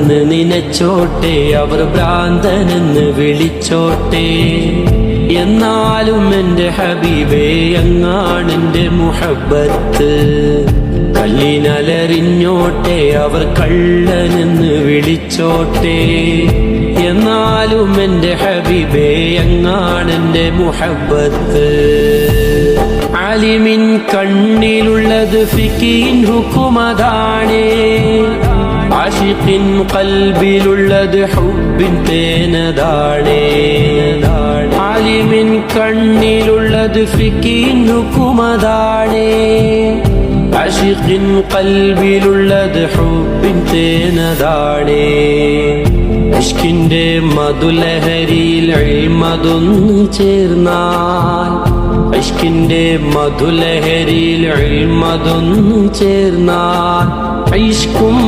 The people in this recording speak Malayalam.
കള്ളനെന്ന് നിനച്ചോട്ടെ, അവർ ഭ്രാന്തനെന്ന് വിളിച്ചോട്ടെ, എന്നാലും എന്റെ ഹബീബേ അങ്ങാണെന്റെ മുഹബ്ബത്ത്. കല്ലിനലറിഞ്ഞോട്ടെ, അവർ കള്ളനെന്ന് വിളിച്ചോട്ടെ, എന്നാലും എന്റെ ഹബീബേ അങ്ങാണെന്റെ മുഹബ്ബത്ത്. ആലിമിൻ കണ്ണിലുള്ളത് ഫിഖിൻ ഹുക്കുമതാണേ, ആശിഖിൻ ഖൽബിലുള്ളത് ഹുബ്ബിൻ തേനതാണേ. ആലിമിൻ കണ്ണിലുള്ളത് ഫിഖിൻ ഹുക്കുമതാണേ, ആശിഖിൻ ഖൽബിലുള്ളത് ഹുബ്ബിൻ തേനതാണേ. ഇഷ്കിന്റെ മധുലഹരിയിൽ ഇൽമതൊന്നു ചേർന്നാൽ, ഇഷ്കിന്റെ മധുലഹരിയിൽ ഇൽമതൊന്നു ചേർന്നാൽ ഇഷ്കും